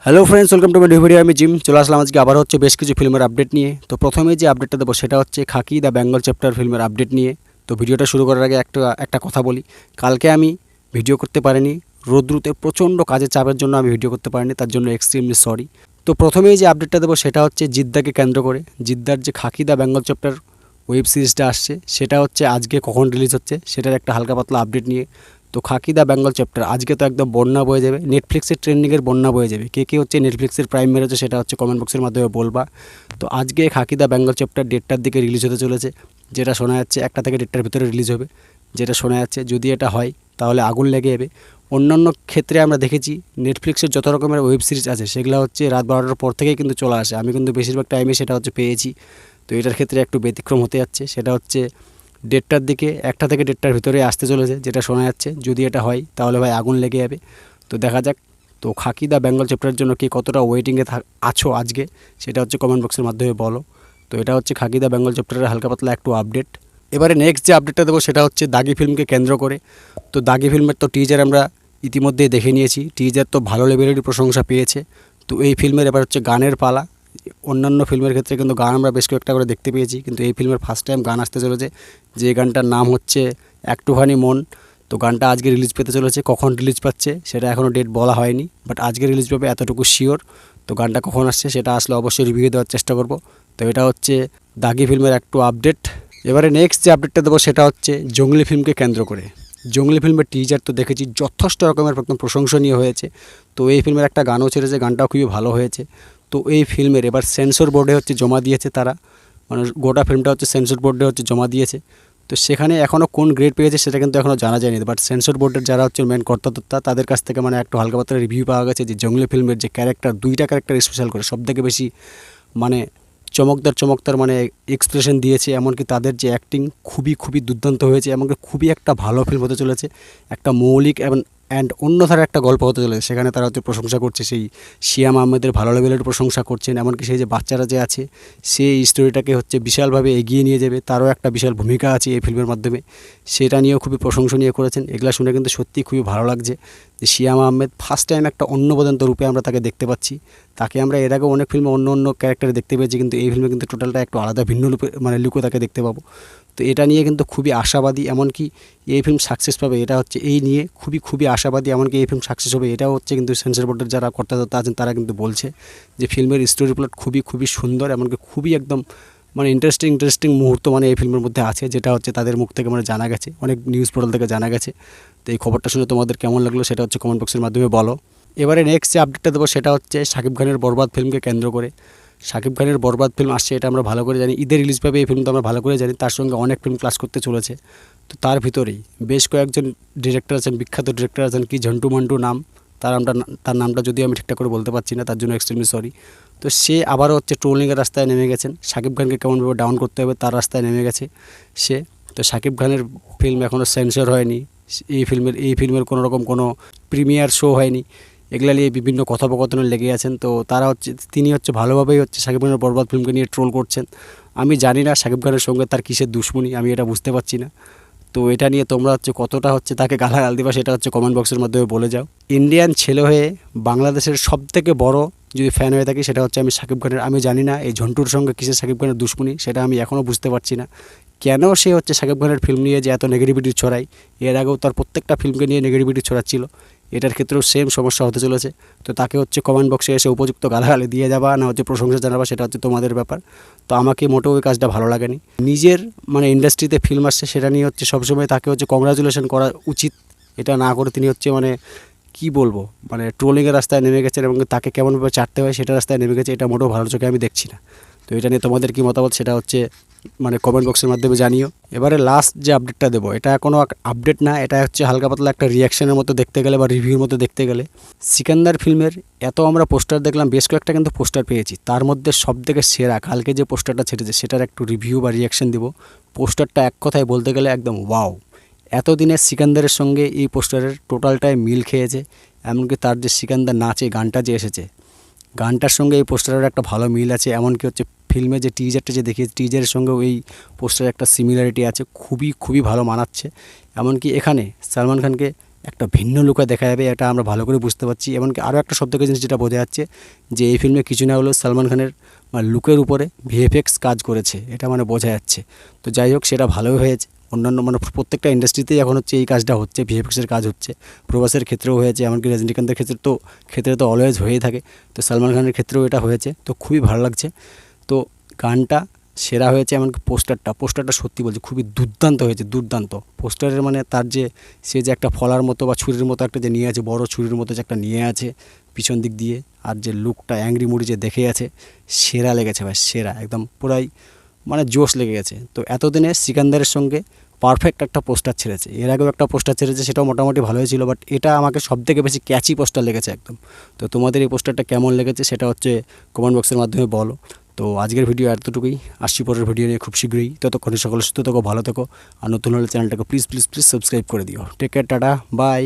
Hello friends, welcome to my new video. আমি gym চলে আসলাম আজকে আবার হচ্ছে বেশ কিছু ফিল্মের আপডেট নিয়ে। তো প্রথমে যে আপডেটটা দেবো সেটা হচ্ছে খাকি দ্য বেঙ্গল চ্যাপ্টার ফিল্মের আপডেট নিয়ে। তো ভিডিওটা শুরু করার আগে একটা কথা বলি, কালকে আমি ভিডিও করতে পারিনি, রোদ্রুতে প্রচণ্ড কাজের চাপের জন্য আমি ভিডিও করতে পারিনি, তার জন্য এক্সট্রিমলি সরি। তো প্রথমেই যে আপডেটটা দেবো সেটা হচ্ছে জিদ্দাকে কেন্দ্র করে জিদ্দার যে খাকি দ্য বেঙ্গল চ্যাপ্টার ওয়েব সিরিজটা আসছে সেটা হচ্ছে আজকে কখন রিলিজ হচ্ছে সেটার একটা হালকা পাতলা আপডেট নিয়ে। তো খাকি দ্য বেঙ্গল চ্যাপ্টার আজকে তো একদম বন্যা বয়ে যাবে, নেটফ্লিক্সের ট্রেন্ডিংয়ের বন্যা বয়ে যাবে। কে হচ্ছে নেটফ্লিক্সের প্রাইম মেরেছে সেটা হচ্ছে কমেন্ট বক্সের মাধ্যমে বলবা। তো আজকে খাকি দ্য বেঙ্গল চ্যাপ্টার 1:30টার দিকে রিলিজ হতে চলেছে, যেটা শোনা যাচ্ছে 1টা থেকে 1:30টার ভিতরে রিলিজ হবে, যেটা শোনা যাচ্ছে। যদি এটা হয় তাহলে আগুন লেগে যাবে। অন্যান্য ক্ষেত্রে আমরা দেখেছি নেটফ্লিক্সের যত রকমের ওয়েব সিরিজ আছে সেগুলো হচ্ছে রাত 12টার পর থেকেই কিন্তু চলে আসে, আমি কিন্তু বেশিরভাগ টাইমে সেটা হচ্ছে পেয়েছি। তো এটার ক্ষেত্রে একটু ব্যতিক্রম হতে যাচ্ছে, সেটা হচ্ছে 1:30টার দিকে, 1টা থেকে 1:30টার ভিতরে আসতে চলেছে, যেটা শোনা যাচ্ছে। যদি এটা হয় তাহলে ভাই আগুন লেগে যাবে। তো দেখা যাক। তো খাকি দ্য বেঙ্গল চ্যাপ্টারের জন্য কি কতটা ওয়েটিংয়ে আছো আজকে সেটা হচ্ছে কমেন্ট বক্সের মাধ্যমে বলো। তো এটা হচ্ছে খাকি দ্য বেঙ্গল চ্যাপ্টারের হালকা পাতলা একটু আপডেট। এবারে নেক্সট যে আপডেটটা দেবো সেটা হচ্ছে দাগি ফিল্মকে কেন্দ্র করে। তো দাগি ফিল্মের তো টিজার আমরা ইতিমধ্যেই দেখে নিয়েছি, টিজার তো ভালো লেভেলেরই প্রশংসা পেয়েছে। তো এই ফিল্মের এবার হচ্ছে গানের পালা। অন্যান্য ফিল্মের ক্ষেত্রে কিন্তু গান আমরা বেশ কয়েকটা করে দেখতে পেয়েছি, কিন্তু এই ফিল্মের ফার্স্ট টাইম গান আসতে চলেছে, যে গানটার নাম হচ্ছে একটুখানি মন। তো গানটা আজকে রিলিজ পেতে চলেছে, কখন রিলিজ পাচ্ছে সেটা এখনও ডেট বলা হয়নি, বাট আজকে রিলিজ পাবে এতটুকু শিওর। তো গানটা কখন আসছে সেটা আসলে অবশ্যই রিভিউ দেওয়ার চেষ্টা করব। তো এটা হচ্ছে দাগি ফিল্মের একটু আপডেট। এবারে নেক্সট যে আপডেটটা দেবো সেটা হচ্ছে জঙ্গলি ফিল্মকে কেন্দ্র করে। জঙ্গলি ফিল্মের টিজার তো দেখেছি, যথেষ্ট রকমের একদম প্রশংসনীয় হয়েছে। তো এই ফিল্মের একটা গানও ছেড়েছে, গানটাও খুবই ভালো হয়েছে। তো এই ফিল্মের এবার সেন্সর বোর্ডে হচ্ছে জমা দিয়েছে তারা, মানে গোটা ফিল্মটা হচ্ছে সেন্সর বোর্ডে হচ্ছে জমা দিয়েছে। তো সেখানে এখনও কোন গ্রেড পেয়েছে সেটা কিন্তু এখনও জানা যায়নি, বাট সেন্সর বোর্ডের যারা হচ্ছে মেন কর্তাধর্তা তাদের কাছ থেকে মানে একটু হালকা পাতলা রিভিউ পাওয়া গেছে যে জঙ্গলি ফিল্মের যে ক্যারেক্টার, 2টা ক্যারেক্টার স্পেশাল করে সবথেকে বেশি মানে চমকদার মানে এক্সপ্রেশন দিয়েছে, এমনকি তাদের যে অ্যাক্টিং খুবই দুর্দান্ত হয়েছে, এমনকি খুবই একটা ভালো ফিল্ম হতে চলেছে। একটা মৌলিক এবং অন্যধারা একটা গল্প হতে চলেছে, সেখানে তারা হচ্ছে প্রশংসা করছে, সেই শিয়াম আহমেদের ভালো লেভেলের প্রশংসা করছেন। এমনকি সেই যে বাচ্চারা যে আছে সেই স্টোরিটাকে হচ্ছে বিশালভাবে এগিয়ে নিয়ে যাবে, তারও একটা বিশাল ভূমিকা আছে এই ফিল্মের মাধ্যমে, সেটা নিয়েও খুবই প্রশংসনীয় করেছেন। এগুলো শুনে কিন্তু সত্যিই খুবই ভালো লাগছে যে শিয়াম আহমেদ ফার্স্ট টাইম একটা অন্যবদন্ত রূপে আমরা তাকে দেখতে পাচ্ছি। তাকে আমরা এর আগেও অনেক ফিল্মে অন্য ক্যারেক্টারে দেখতে পেয়েছি, কিন্তু এই ফিল্মে কিন্তু টোটালটা একটু আলাদা ভিন্ন রূপে মানে লুকে তাকে দেখতে পাবো। তো এটা নিয়ে কিন্তু খুবই আশাবাদী, এমনকি এই ফিল্ম সাকসেস পাবে এটা হচ্ছে এই নিয়ে খুবই আশাবাদী, এমনকি এই ফিল্ম সাকসেস হবে এটাও হচ্ছে কিন্তু সেন্সর বোর্ডের যারা কর্তাধর্তা আছেন তারা কিন্তু বলছে যে ফিল্মের স্টোরি প্লট খুবই সুন্দর, এমনকি খুবই একদম মানে ইন্টারেস্টিং মুহূর্ত মানে এই ফিল্মের মধ্যে আছে, যেটা হচ্ছে তাদের মুখ থেকে মানে জানা গেছে, অনেক নিউজ পোর্টাল থেকে জানা গেছে। তো এই খবরটা শুনে তোমাদের কেমন লাগলো সেটা হচ্ছে কমেন্ট বক্সের মাধ্যমে বলো। এবারে নেক্সট যে আপডেটটা দেবো সেটা হচ্ছে শাকিব খানের বরবাদ ফিল্মকে কেন্দ্র করে। শাকিব খানের বরবাদ ফিল্ম আসছে, এটা আমরা ভালো করে জানি, ঈদে রিলিজ পাবে এই ফিল্ম তো আমরা ভালো করে জানি, তার সঙ্গে অনেক ফিল্ম ক্লাস করতে চলেছে। তো তার ভিতরেই বেশ কয়েকজন ডিরেক্টর আছেন, বিখ্যাত ডিরেক্টর আছেন, কি ঝন্টু মান্টু নাম তার নামটা যদিও আমি ঠিকঠাক করে বলতে পারছি না, তার জন্য এক্সট্রিমলি সরি। তো সে আবারও হচ্ছে ট্রোলিংয়ের রাস্তায় নেমে গেছেন, শাকিব খানকে কেমনভাবে ডাউন করতে হবে তার রাস্তায় নেমে গেছে সে। তো শাকিব খানের ফিল্ম এখনও সেন্সর হয়নি, এই ফিল্মের কোনো রকম কোনো প্রিমিয়ার শো হয়নি, এগুলা নিয়ে বিভিন্ন কথোপকথনে লেগে আছেন। তো তিনি হচ্ছে ভালোভাবেই হচ্ছে শাকিব খানের বরবাদ ফিল্মকে নিয়ে ট্রোল করছেন। আমি জানি না শাকিব খানের সঙ্গে তার কিসের দুশ্মনী, আমি এটা বুঝতে পারছি না। তো এটা নিয়ে তোমরা হচ্ছে কতটা হচ্ছে তাকে গালাগাল দিবা সেটা হচ্ছে কমেন্ট বক্সের মাধ্যমে বলে যাও। ইন্ডিয়ান ছেলে হয়ে বাংলাদেশের সবথেকে বড় যদি ফ্যান হয়ে থাকি সেটা হচ্ছে আমি শাকিব খানের। আমি জানি না এই ঝন্টুর সঙ্গে কিসের শাকিব খানের দুশ্মনী, সেটা আমি এখনও বুঝতে পারছি না। কেন সে হচ্ছে শাকিব খানের ফিল্ম নিয়ে যে এত নেগেটিভিটি ছড়ায়, এর আগেও তার প্রত্যেকটা ফিল্মকে নিয়ে নেগেটিভিটি ছড়াচ্ছিল, এটার ক্ষেত্রেও সেম সমস্যা হতে চলেছে। তো তাকে হচ্ছে কমেন্ট বক্সে এসে উপযুক্ত গালাগালি দিয়ে যাবা না হচ্ছে প্রশংসা জানাবা সেটা হচ্ছে তোমাদের ব্যাপার। তো আমাকে মোটেও ওই কাজটা ভালো লাগেনি। নিজের মানে ইন্ডাস্ট্রিতে ফিল্ম আসছে সেটা নিয়ে হচ্ছে সবসময় তাকে হচ্ছে কংগ্রাচুলেশন করা উচিত, এটা না করে তিনি হচ্ছে মানে কি বলবো মানে ট্রোলিংয়ের রাস্তায় নেমে গেছেন, এবং তাকে কেমনভাবে চাটতে হয় সেটা রাস্তায় নেমে গেছে, এটা মোটেও ভালো চোখে আমি দেখছি না। তো এটা নিয়ে তোমাদের কী মতামত সেটা হচ্ছে মানে কমেন্ট বক্সের মাধ্যমে জানিও। এবারে লাস্ট যে আপডেটটা দেবো এটা কোনো আপডেট না, এটা হচ্ছে হালকা পাতলা একটা রিয়াকশনের মতো দেখতে গেলে বা রিভিউর মতো দেখতে গেলে। সিকান্দার ফিল্মের এত আমরা পোস্টার দেখলাম, বেশ কয়েকটা কিন্তু পোস্টার পেয়েছি, তার মধ্যে সবথেকে সেরা কালকে যে পোস্টারটা ছেড়েছে সেটার একটু রিভিউ বা রিয়াকশন দেবো। পোস্টারটা এক কথায় বলতে গেলে একদম ওয়াও। এতদিনের সিকান্দারের সঙ্গে এই পোস্টারের টোটালটাই মিল খেয়েছে, এমনকি তার যে সিকান্দার নাচে গানটা যে এসেছে গানটার সঙ্গে এই পোস্টারের একটা ভালো মিল আছে, এমনকি হচ্ছে ফিল্মে যে টিজারটা যে দেখিয়েছে টিজারের সঙ্গেও এই পোস্টারের একটা সিমিলারিটি আছে, খুবই ভালো মানাচ্ছে। এমনকি এখানে সালমান খানকে একটা ভিন্ন লুকে দেখা যাবে, এটা আমরা ভালো করে বুঝতে পারছি। এমনকি আরও একটা সবথেকে জিনিস যেটা বোঝা যাচ্ছে যে এই ফিল্মে কিছু না হলেও সালমান খানের লুকের উপরে ভিএফএক্স কাজ করেছে, এটা মানে বোঝা যাচ্ছে। তো যাই হোক, সেটা ভালোই হয়েছে। অন্যান্য প্রত্যেকটা ইন্ডাস্ট্রিতেই এখন হচ্ছে এই কাজটা হচ্ছে, ভিএফএক্সের কাজ হচ্ছে। প্রভাসের ক্ষেত্রেও হয়েছে, এমনকি রজনীকান্তের ক্ষেত্রে তো অলওয়েজ হয়েই থাকে। তো সালমান খানের ক্ষেত্রেও এটা হয়েছে, তো খুবই ভালো লাগছে। তো গানটা সেরা হয়েছে, এমনকি পোস্টারটা সত্যি বলছি খুবই দুর্দান্ত হয়েছে, দুর্দান্ত। পোস্টারের তার যে সে যে একটা ফলার মতো বা ছুরির মতো একটা যে নিয়ে আছে, বড় ছুরির মতো যে একটা নিয়ে আছে পিছন দিক দিয়ে, আর যে লুকটা অ্যাংরি মুডি যে দেখে আছে, সেরা লেগেছে ভাই, সেরা একদম পুরাই জোশ লেগে গেছে। তো এতদিনে সিকান্দারের সঙ্গে পারফেক্ট একটা পোস্টার ছেড়েছে। এর আগেও একটা পোস্টার ছেড়েছে, সেটাও মোটামুটি ভালোই ছিল, বাট এটা আমাকে সবথেকে বেশি ক্যাচি পোস্টার লেগেছে একদম। তো তোমাদের এই পোস্টারটা কেমন লেগেছে সেটা হচ্ছে কমেন্ট বক্সের মাধ্যমে বলো। তো আজকের ভিডিও এতটুকুই, আসছি পরের ভিডিও নিয়ে খুব শীঘ্রই। ততক্ষণে সকলে সুস্থ থেকো, ভালো থেকো, আর নতুন হলে চ্যানেলটাকে প্লিজ প্লিজ প্লিজ সাবস্ক্রাইব করে দিও। Take care, tata, by.